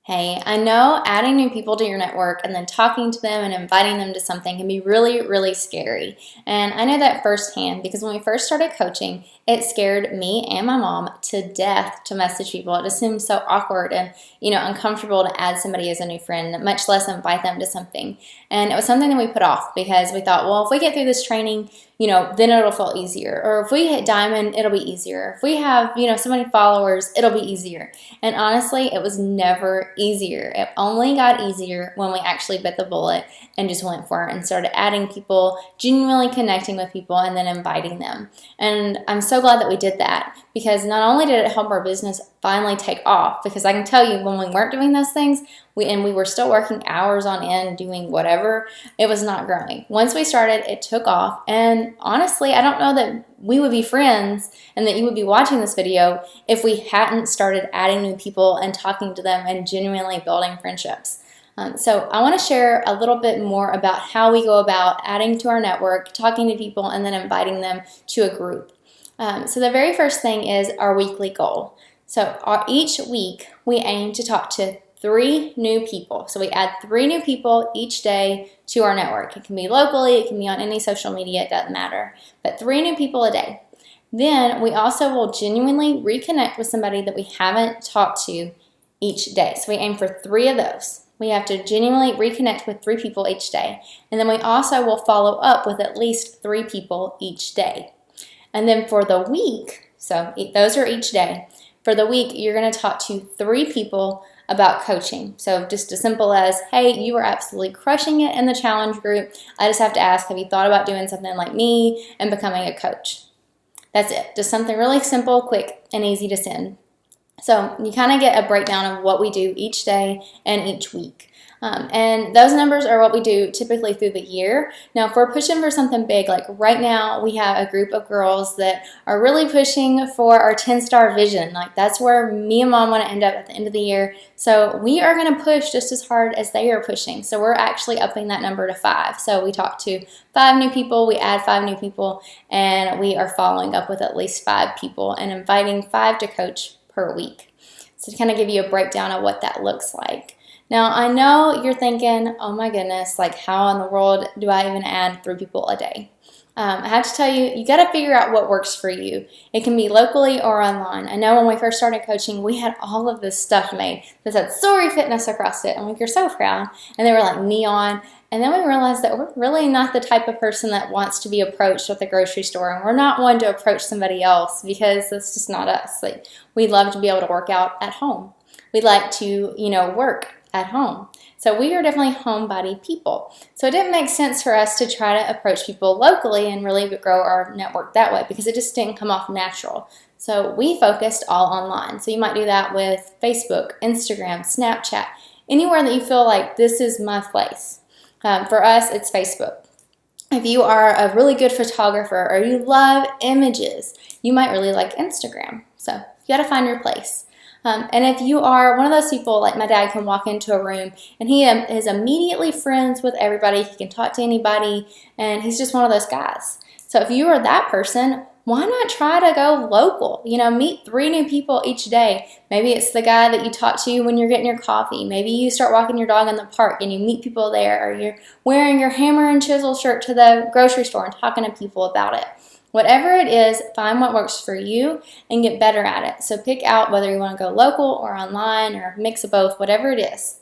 Hey, I know adding new people to your network and then talking to them and inviting them to something can be really, really scary. And I know that firsthand because when we first started coaching, it scared me and my mom to death to message people. It just seemed so awkward and, uncomfortable to add somebody as a new friend, much less invite them to something. And it was something that we put off because we thought, well, if we get through this training, then it'll feel easier. Or if we hit diamond, it'll be easier. If we have, so many followers, it'll be easier. And honestly, it was never easier. It only got easier when we actually bit the bullet and just went for it and started adding people, genuinely connecting with people, and then inviting them. And I'm so glad that we did that because not only did it help our business finally take off, because I can tell you when we weren't doing those things, we were still working hours on end doing whatever, it was not growing. Once we started, it took off. And honestly, I don't know that we would be friends and that you would be watching this video if we hadn't started adding new people and talking to them and genuinely building friendships. So I want to share a little bit more about how we go about adding to our network, talking to people, and then inviting them to a group. So the very first thing is our weekly goal. So each week we aim to talk to 3 new people. So we add 3 new people each day to our network. It can be locally, it can be on any social media, it doesn't matter. But 3 new people a day. Then we also will genuinely reconnect with somebody that we haven't talked to each day. So we aim for 3 of those. We have to genuinely reconnect with 3 people each day. And then we also will follow up with at least 3 people each day. And then for the week, so those are each day. For the week, you're going to talk to 3 people about coaching. So just as simple as, hey, you are absolutely crushing it in the challenge group. I just have to ask, have you thought about doing something like me and becoming a coach? That's it. Just something really simple, quick, and easy to send. So you kind of get a breakdown of what we do each day and each week. And those numbers are what we do typically through the year. Now, if we're pushing for something big, like right now, we have a group of girls that are really pushing for our 10-star vision. Like that's where me and mom want to end up at the end of the year. So we are going to push just as hard as they are pushing. So we're actually upping that number to 5. So we talk to 5 new people, we add 5 new people, and we are following up with at least 5 people and inviting 5 to coach per week. So to kind of give you a breakdown of what that looks like. Now, I know you're thinking, oh my goodness, like how in the world do I even add 3 people a day? I have to tell you, you got to figure out what works for you. It can be locally or online. I know when we first started coaching, we had all of this stuff made that said Sorry Fitness across it, and we were so proud. And they were like neon. And then we realized that we're really not the type of person that wants to be approached at the grocery store, and we're not one to approach somebody else because that's just not us. Like we love to be able to work out at home. We like to, work at home. So we are definitely homebody people. So it didn't make sense for us to try to approach people locally and really grow our network that way because it just didn't come off natural. So we focused all online. So you might do that with Facebook, Instagram, Snapchat, anywhere that you feel like this is my place. For us, it's Facebook. If you are a really good photographer or you love images, you might really like Instagram. So you got to find your place. And if you are one of those people, like my dad can walk into a room and he is immediately friends with everybody, he can talk to anybody, and he's just one of those guys. So if you are that person, why not try to go local? Meet 3 new people each day. Maybe it's the guy that you talk to when you're getting your coffee. Maybe you start walking your dog in the park and you meet people there, or you're wearing your hammer and chisel shirt to the grocery store and talking to people about it. Whatever it is, find what works for you and get better at it. So pick out whether you want to go local or online or a mix of both, whatever it is.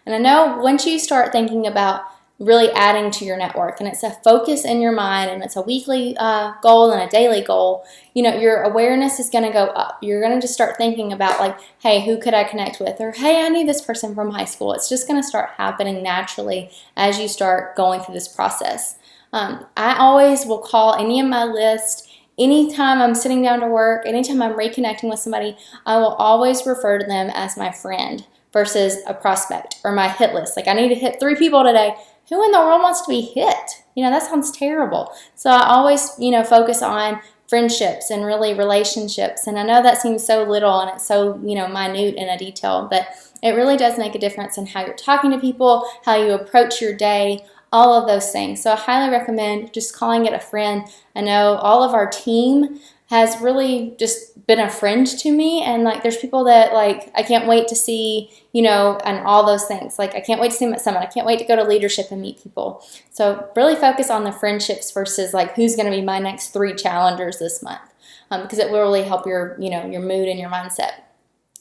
And I know once you start thinking about really adding to your network, and it's a focus in your mind, and it's a weekly goal and a daily goal, your awareness is going to go up. You're going to just start thinking about like, hey, who could I connect with? Or, hey, I knew this person from high school. It's just going to start happening naturally as you start going through this process. I always will call any of my list. Anytime I'm sitting down to work, anytime I'm reconnecting with somebody, I will always refer to them as my friend versus a prospect or my hit list. Like I need to hit 3 people today. Who in the world wants to be hit? That sounds terrible. So I always, focus on friendships and really relationships. And I know that seems so little and it's so, minute in a detail, but it really does make a difference in how you're talking to people, how you approach your day, all of those things. So I highly recommend just calling it a friend. I know all of our team has really just been a friend to me. And like there's people that like I can't wait to see, you know, and all those things. Like I can't wait to see them at Summit. I can't wait to go to leadership and meet people. So really focus on the friendships versus like who's going to be my next 3 challengers this month, because it will really help your, you know, your mood and your mindset.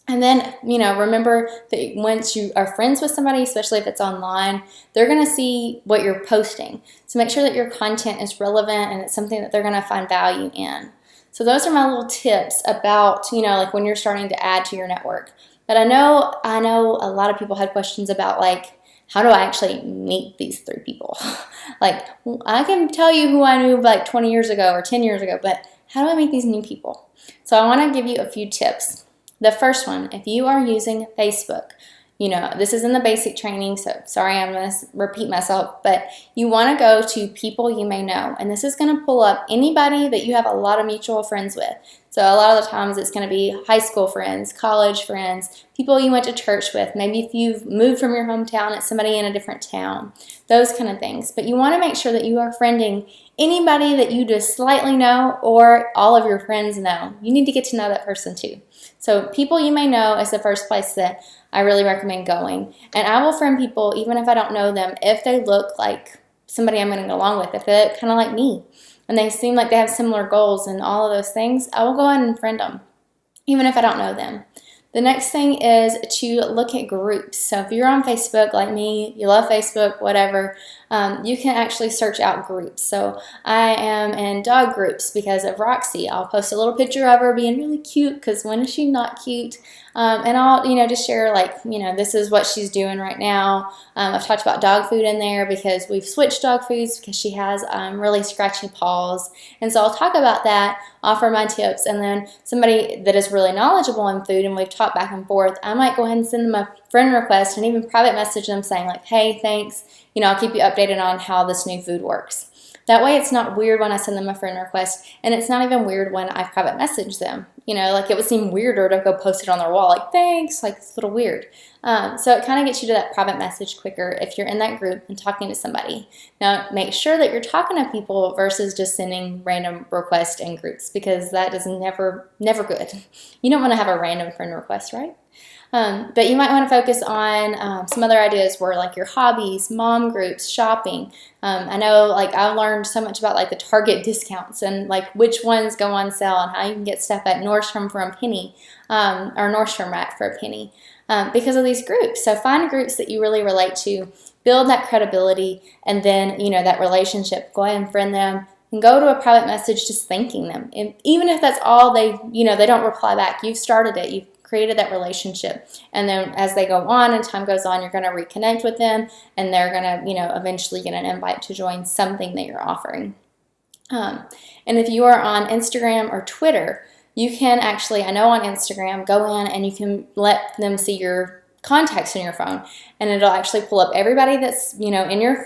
And then, you know, remember that once you are friends with somebody, especially if it's online, they're going to see what you're posting. So make sure that your content is relevant and it's something that they're going to find value in. So those are my little tips about, you know, like when you're starting to add to your network. But I know a lot of people had questions about like, how do I actually meet these 3 people? Like, I can tell you who I knew like 20 years ago or 10 years ago, but how do I meet these new people? So I want to give you a few tips. The first one, if you are using Facebook, you know, this is in the basic training, so sorry I'm going to repeat myself, but you want to go to people you may know, and this is going to pull up anybody that you have a lot of mutual friends with. So a lot of the times it's going to be high school friends, college friends, people you went to church with. Maybe if you've moved from your hometown, it's somebody in a different town, those kind of things. But you want to make sure that you are friending anybody that you just slightly know or all of your friends know. You need to get to know that person too. So people you may know is the first place that I really recommend going. And I will friend people even if I don't know them, if they look like somebody I'm going to go along with, if they look kind of like me and they seem like they have similar goals and all of those things, I will go ahead and friend them, even if I don't know them. The next thing is to look at groups. So if you're on Facebook like me, you love Facebook, whatever, you can actually search out groups. So I am in dog groups because of Roxy. I'll post a little picture of her being really cute, because when is she not cute? And I'll, you know, just share like, you know, this is what she's doing right now. I've talked about dog food in there because we've switched dog foods because she has really scratchy paws. And so I'll talk about that, offer my tips, and then somebody that is really knowledgeable in food and we've talked back and forth, I might go ahead and send them a friend request and even private message them saying like, hey, thanks, you know, I'll keep you updated on how this new food works. That way it's not weird when I send them a friend request, and it's not even weird when I private message them. You know, like it would seem weirder to go post it on their wall, like thanks, like it's a little weird. So it kind of gets you to that private message quicker if you're in that group and talking to somebody. Now make sure that you're talking to people versus just sending random requests in groups, because that is never good. You don't want to have a random friend request, right? But you might want to focus on some other ideas where like your hobbies, mom groups, shopping. I know like I've learned so much about like the Target discounts and like which ones go on sale and how you can get stuff at Nordstrom for a penny, or Nordstrom Rack for a penny, because of these groups. So find groups that you really relate to, build that credibility, and then, you know, that relationship. Go ahead and friend them and go to a private message just thanking them. And even if that's all they, you know, they don't reply back, you've started it, you've created that relationship, and then as they go on and time goes on, you're going to reconnect with them, and they're going to, you know, eventually get an invite to join something that you're offering. And if you are on Instagram or Twitter, you can actually, I know on Instagram, go in and you can let them see your contacts in your phone, and it'll actually pull up everybody that's, you know, in your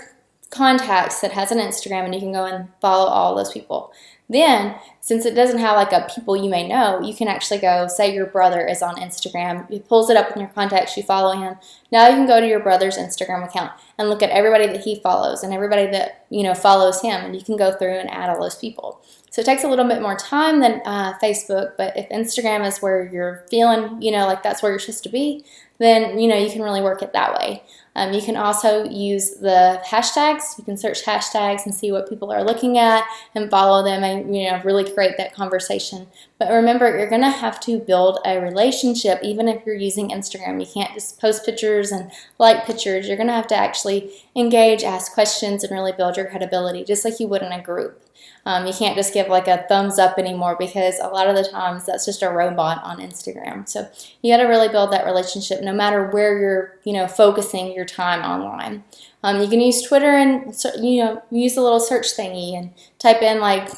contacts that has an Instagram, and you can go and follow all those people. Then, since it doesn't have like a people you may know, you can actually go, say your brother is on Instagram, it pulls it up in your contacts, you follow him. Now you can go to your brother's Instagram account and look at everybody that he follows and everybody that, you know, follows him, and you can go through and add all those people. So it takes a little bit more time than Facebook, but if Instagram is where you're feeling, you know, like that's where you're supposed to be, then, you know, you can really work it that way. You can also use the hashtags. You can search hashtags and see what people are looking at and follow them and, you know, really create that conversation. But remember, you're going to have to build a relationship even if you're using Instagram. You can't just post pictures and like pictures. You're going to have to actually engage, ask questions, and really build your credibility just like you would in a group. You can't just give like a thumbs up anymore, because a lot of the times that's just a robot on Instagram. So you got to really build that relationship no matter where you're, you know, focusing your time online. You can use Twitter and, you know, use the little search thingy and type in like,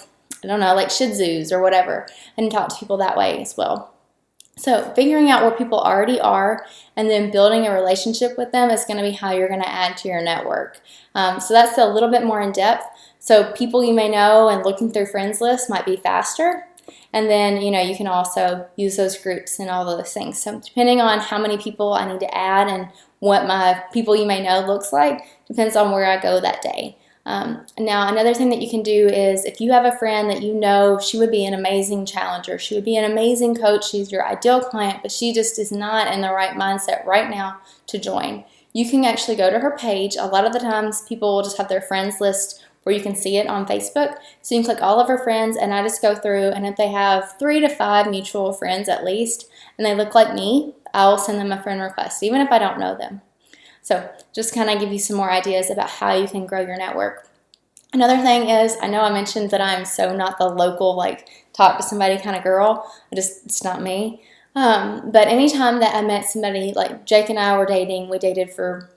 I don't know, like Shih Tzus or whatever, and talk to people that way as well. So figuring out where people already are and then building a relationship with them is going to be how you're going to add to your network. So that's a little bit more in depth. So people you may know and looking through friends lists might be faster. And then, you know, you can also use those groups and all those things. So depending on how many people I need to add and what my people you may know looks like, depends on where I go that day. Now, another thing that you can do is if you have a friend that you know she would be an amazing challenger, she would be an amazing coach, she's your ideal client, but she just is not in the right mindset right now to join, you can actually go to her page. A lot of the times people will just have their friends list where you can see it on Facebook. So you can click all of her friends, and I just go through, and if they have 3 to 5 mutual friends at least, and they look like me, I will send them a friend request, even if I don't know them. So just kind of give you some more ideas about how you can grow your network. Another thing is, I know I mentioned that I'm so not the local, like, talk to somebody kind of girl. It's not me. But anytime that I met somebody, like Jake and I were dating, we dated for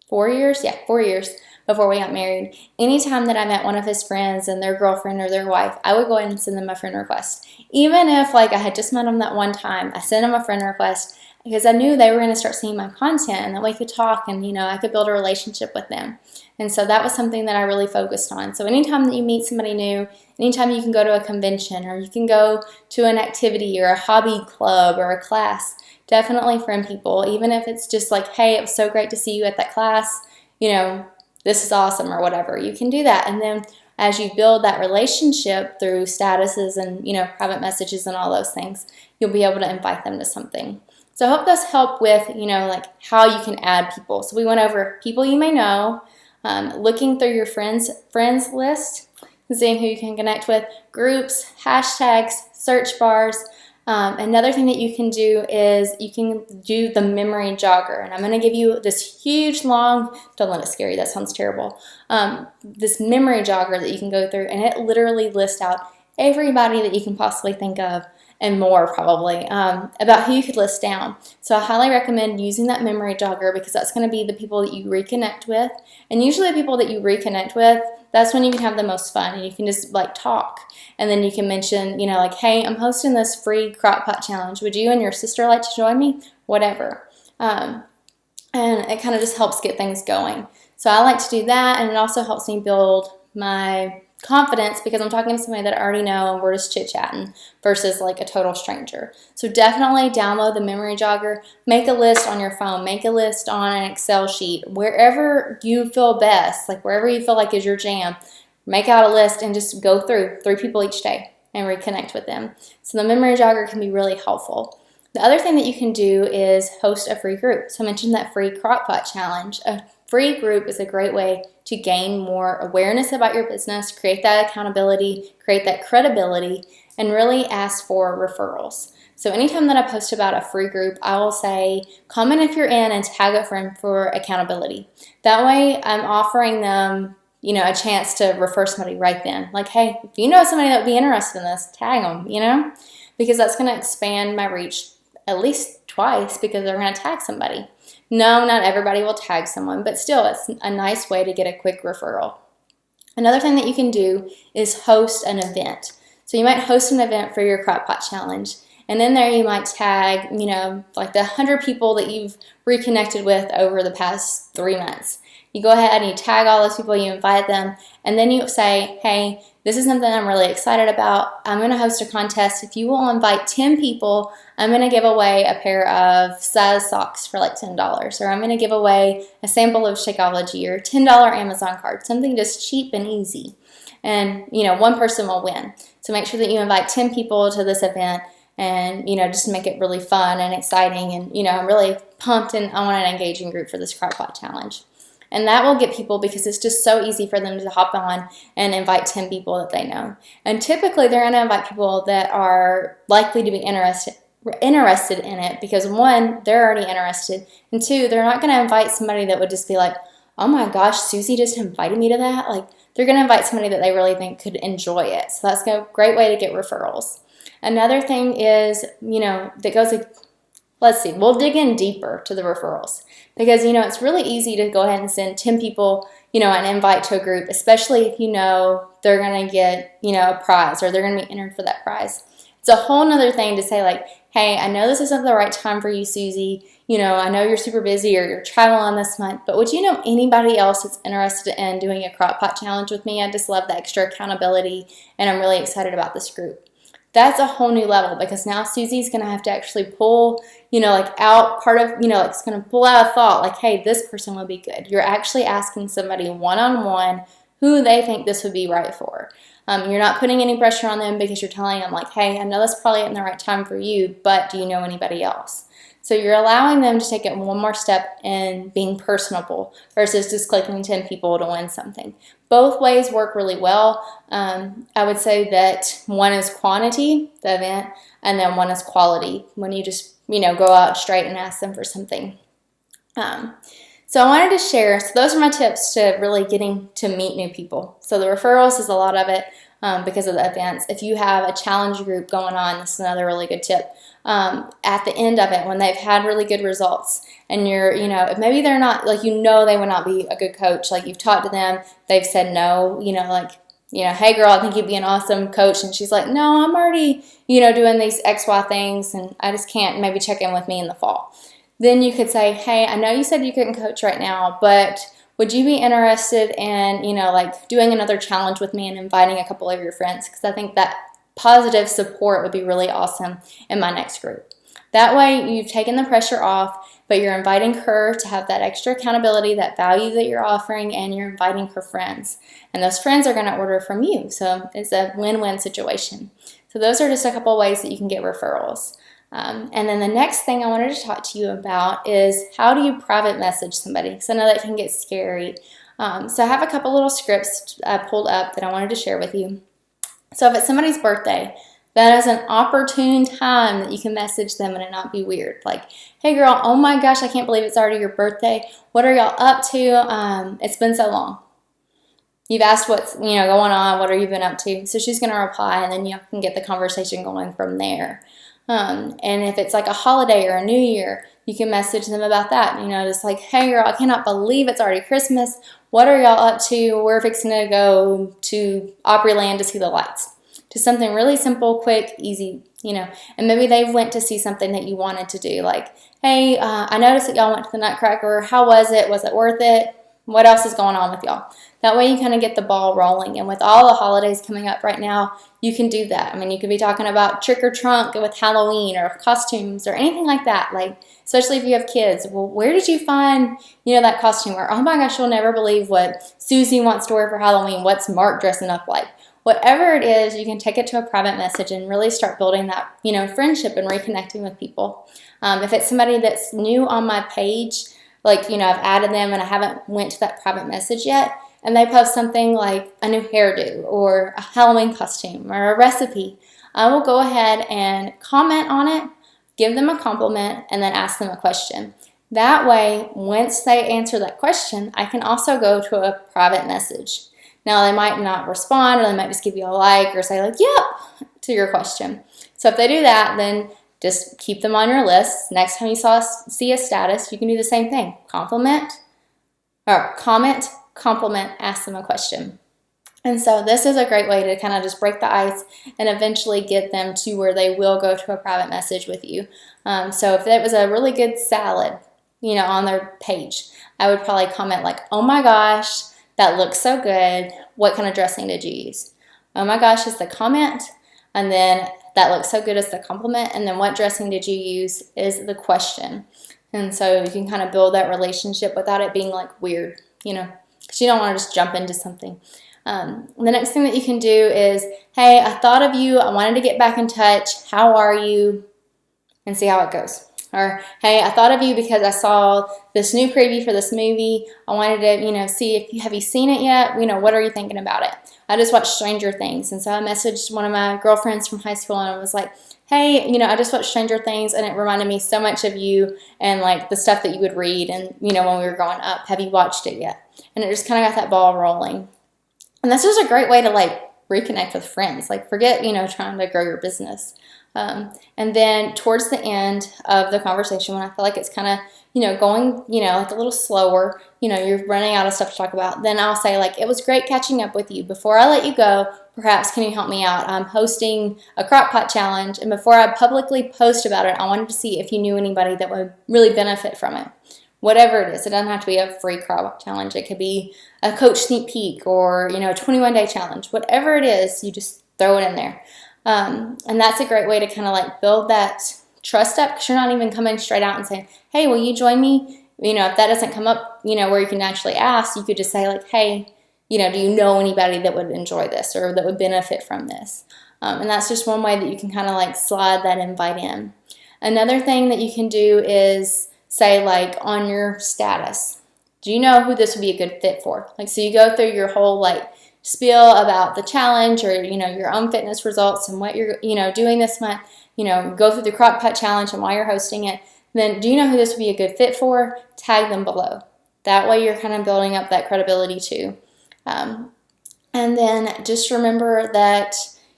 4 years. Yeah, 4 years before we got married. Anytime that I met one of his friends and their girlfriend or their wife, I would go ahead and send them a friend request. Even if, like, I had just met them that one time, I sent them a friend request because I knew they were going to start seeing my content and that we could talk and, I could build a relationship with them. And so that was something that I really focused on. So anytime that you meet somebody new, anytime you can go to a convention or you can go to an activity or a hobby club or a class, definitely friend people. Even if it's just like, hey, it was so great to see you at that class, this is awesome or whatever. You can do that. And then as you build that relationship through statuses and, private messages and all those things, you'll be able to invite them to something. So I hope this helped with, like how you can add people. So we went over people you may know, looking through your friends list, seeing who you can connect with, groups, hashtags, search bars. Another thing that you can do is you can do the memory jogger. And I'm going to give you this huge, long, don't let it scare you, that sounds terrible, this memory jogger that you can go through, and it literally lists out everybody that you can possibly think of and more probably about who you could list down. So I highly recommend using that memory jogger because that's going to be the people that you reconnect with. And usually the people that you reconnect with, that's when you can have the most fun and you can just like talk. And then you can mention, like, hey, I'm hosting this free crock pot challenge. Would you and your sister like to join me? Whatever. And it kind of just helps get things going. So I like to do that, and it also helps me build my confidence because I'm talking to somebody that I already know and we're just chit-chatting versus like a total stranger. So definitely download the memory jogger, make a list on your phone, make a list on an Excel sheet, wherever you feel best, like wherever you feel like is your jam, make out a list and just go through 3 people each day and reconnect with them. So the memory jogger can be really helpful. The other thing that you can do is host a free group. So I mentioned that free crock pot challenge. A free group is a great way to gain more awareness about your business, create that accountability, create that credibility, and really ask for referrals. So anytime that I post about a free group, I will say, comment if you're in and tag a friend for accountability. That way I'm offering them, a chance to refer somebody right then. Like, hey, if you know somebody that would be interested in this, tag them, because that's going to expand my reach at least twice because they're going to tag somebody. No, not everybody will tag someone, but still, it's a nice way to get a quick referral. Another thing that you can do is host an event. So you might host an event for your crock pot challenge, and then there you might tag, like the 100 people that you've reconnected with over the past 3 months. You go ahead and you tag all those people, you invite them, and then you say, hey, this is something I'm really excited about. I'm going to host a contest. If you will invite 10 people, I'm going to give away a pair of size socks for like $10. Or I'm going to give away a sample of Shakeology or $10 Amazon card, something just cheap and easy. And, one person will win. So make sure that you invite 10 people to this event and, just make it really fun and exciting. And, I'm really pumped and I want an engaging group for this crock pot challenge. And that will get people because it's just so easy for them to hop on and invite 10 people that they know. And typically they're going to invite people that are likely to be interested in it because 1, they're already interested, and 2, they're not going to invite somebody that would just be like, oh my gosh, Susie just invited me to that. Like, they're going to invite somebody that they really think could enjoy it. So that's a great way to get referrals. Another thing is, that goes like, let's see, we'll dig in deeper to the referrals because, it's really easy to go ahead and send 10 people, an invite to a group, especially if they're going to get, a prize or they're going to be entered for that prize. It's a whole nother thing to say like, hey, I know this isn't the right time for you, Susie. I know you're super busy or you're traveling this month, but would you know anybody else that's interested in doing a crock pot challenge with me? I just love the extra accountability and I'm really excited about this group. That's a whole new level because now Susie's going to have to actually pull, out part of, it's going to pull out a thought like, hey, this person would be good. You're actually asking somebody one-on-one who they think this would be right for. You're not putting any pressure on them because you're telling them like, hey, I know this probably isn't the right time for you, but do you know anybody else? So you're allowing them to take it one more step in being personable versus just clicking 10 people to win something. Both ways work really well. I would say that one is quantity, the event, and then one is quality, when you just, go out straight and ask them for something. So I wanted to share, so those are my tips to really getting to meet new people. So the referrals is a lot of it because of the events. If you have a challenge group going on, this is another really good tip. At the end of it, when they've had really good results and you're, if maybe they're not, like, they would not be a good coach. Like, you've talked to them, they've said no, hey girl, I think you'd be an awesome coach. And she's like, no, I'm already, doing these XY things and I just can't, maybe check in with me in the fall. Then you could say, hey, I know you said you couldn't coach right now, but would you be interested in, doing another challenge with me and inviting a couple of your friends? Because I think that positive support would be really awesome in my next group. That way you've taken the pressure off, but you're inviting her to have that extra accountability, that value that you're offering, and you're inviting her friends. And those friends are going to order from you. So it's a win-win situation. So those are just a couple ways that you can get referrals. And then the next thing I wanted to talk to you about is, how do you private message somebody? Because I know that can get scary. So I have a couple little scripts pulled up that I wanted to share with you. So if it's somebody's birthday, that is an opportune time that you can message them and it not be weird. Like, hey girl, oh my gosh, I can't believe it's already your birthday. What are y'all up to? It's been so long. You've asked what's going on, what have you been up to? So she's going to reply, and then you can get the conversation going from there. And if it's like a holiday or a new year, you can message them about that. Just like, hey girl, I cannot believe it's already Christmas. What are y'all up to? We're fixing to go to Opryland to see the lights. Just something really simple, quick, easy, and maybe they went to see something that you wanted to do. Like, hey, I noticed that y'all went to the Nutcracker. How was it? Was it worth it? What else is going on with y'all? That way you kind of get the ball rolling. And with all the holidays coming up right now, you can do that. I mean, you could be talking about trick or trunk with Halloween or costumes or anything like that. Like, especially if you have kids. Well, where did you find, that costume? Or, oh my gosh, you'll never believe what Susie wants to wear for Halloween. What's Mark dressing up like? Whatever it is, you can take it to a private message and really start building that, friendship and reconnecting with people. If it's somebody that's new on my page, like, I've added them and I haven't went to that private message yet, and they post something like a new hairdo or a Halloween costume or a recipe, I will go ahead and comment on it, give them a compliment, and then ask them a question. That way, once they answer that question, I can also go to a private message. Now, they might not respond, or they might just give you a like or say like, yep, to your question. So if they do that, then just keep them on your list. Next time you see a status, you can do the same thing. Comment, compliment, ask them a question. And so this is a great way to kind of just break the ice and eventually get them to where they will go to a private message with you. So if it was a really good salad, on their page, I would probably comment like, oh my gosh, that looks so good. What kind of dressing did you use? Oh my gosh is the comment. And then that looks so good as the compliment. And then what dressing did you use is the question. And so you can kind of build that relationship without it being like weird, because you don't want to just jump into something. The next thing that you can do is, hey, I thought of you. I wanted to get back in touch. How are you? And see how it goes. Or, hey, I thought of you because I saw this new preview for this movie. I wanted to, see if have you seen it yet? What are you thinking about it? I just watched Stranger Things. And so I messaged one of my girlfriends from high school and I was like, hey, I just watched Stranger Things and it reminded me so much of you and like the stuff that you would read and, when we were growing up. Have you watched it yet? And it just kind of got that ball rolling. And that's just a great way to like reconnect with friends. Like, forget, trying to grow your business. And then towards the end of the conversation, when I feel like it's kind of, going, like a little slower, you're running out of stuff to talk about, then I'll say like, it was great catching up with you. Before I let you go, perhaps can you help me out? I'm hosting a crock pot challenge, and before I publicly post about it, I wanted to see if you knew anybody that would really benefit from it. Whatever it is, it doesn't have to be a free crock pot challenge. It could be a coach sneak peek or, a 21-day challenge. Whatever it is, you just throw it in there. And that's a great way to kind of like build that trust up, because you're not even coming straight out and saying, hey, will you join me? If that doesn't come up, where you can actually ask, you could just say like, hey, do you know anybody that would enjoy this or that would benefit from this? And that's just one way that you can kind of like slide that invite in. Another thing that you can do is say like on your status, do you know who this would be a good fit for? Like, so you go through your whole like spiel about the challenge or, your own fitness results and what you're, doing this month, go through the crock pot challenge and why you're hosting it. Then do you know who this would be a good fit for? Tag them below. That way you're kind of building up that credibility too. And then just remember that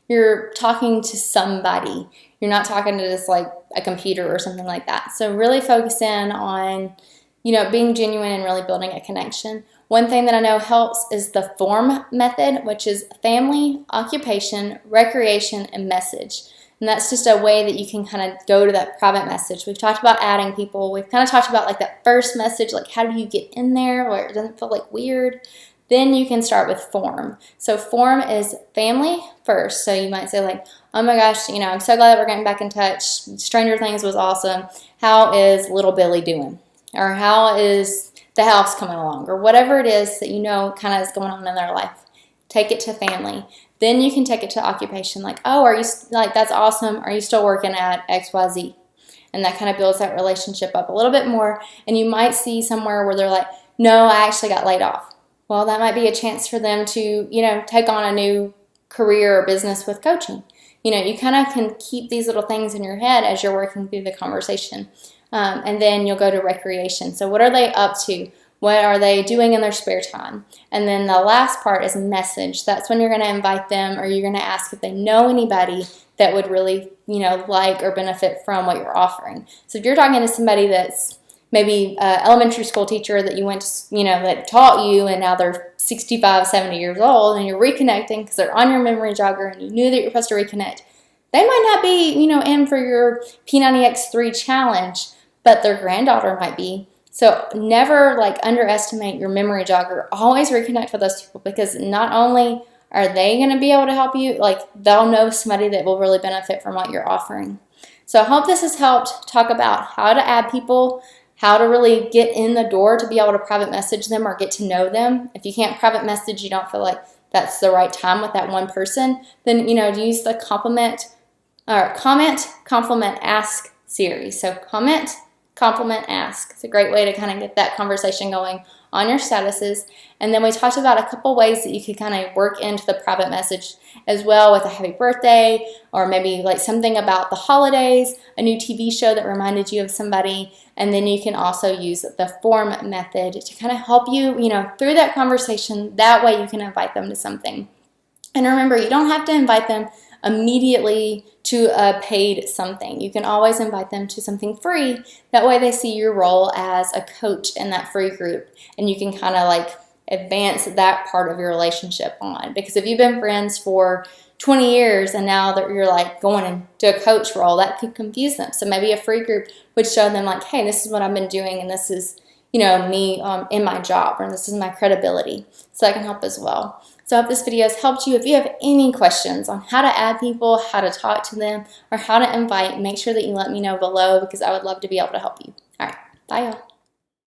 you're talking to somebody. You're not talking to just like a computer or something like that. So really focus in on, being genuine and really building a connection. One thing that I know helps is the form method, which is family, occupation, recreation, and message. And that's just a way that you can kind of go to that private message. We've talked about adding people. We've kind of talked about like that first message, like how do you get in there where it doesn't feel like weird. Then you can start with form. So form is family first. So you might say like, oh my gosh, I'm so glad that we're getting back in touch. Stranger Things was awesome. How is little Billy doing? Or how is the house coming along? Or whatever it is that kind of is going on in their life. Take it to family. Then you can take it to occupation. Like, oh, are you like, that's awesome. Are you still working at XYZ? And that kind of builds that relationship up a little bit more. And you might see somewhere where they're like, no, I actually got laid off. Well, that might be a chance for them to, take on a new career or business with coaching. You kind of can keep these little things in your head as you're working through the conversation. And then you'll go to recreation. So what are they up to? What are they doing in their spare time? And then the last part is message. That's when you're going to invite them or you're going to ask if they know anybody that would really, like or benefit from what you're offering. So if you're talking to somebody that's maybe an elementary school teacher that you went to, that taught you and now they're 65, 70 years old and you're reconnecting because they're on your memory jogger and you knew that you're supposed to reconnect. They might not be, in for your P90X3 challenge, but their granddaughter might be. So never like underestimate your memory jogger. Always reconnect with those people because not only are they going to be able to help you, like they'll know somebody that will really benefit from what you're offering. So I hope this has helped talk about how to add people, how to really get in the door to be able to private message them or get to know them. If you can't private message, you don't feel like that's the right time with that one person, then, use the comment, compliment, ask series. So comment, compliment, ask. It's a great way to kind of get that conversation going on your statuses. And then we talked about a couple ways that you could kind of work into the private message as well with a happy birthday or maybe like something about the holidays, a new TV show that reminded you of somebody. And then you can also use the form method to kind of help you, through that conversation. That way you can invite them to something. And remember, you don't have to invite them immediately to a paid something. You can always invite them to something free. That way they see your role as a coach in that free group and you can kind of like advance that part of your relationship on. Because if you've been friends for 20 years and now that you're like going into a coach role, that could confuse them. So maybe a free group would show them like, hey, this is what I've been doing and this is, me in my job or this is my credibility. So that can help as well. So I hope this video has helped you. If you have any questions on how to add people, how to talk to them, or how to invite, make sure that you let me know below because I would love to be able to help you. All right, bye y'all.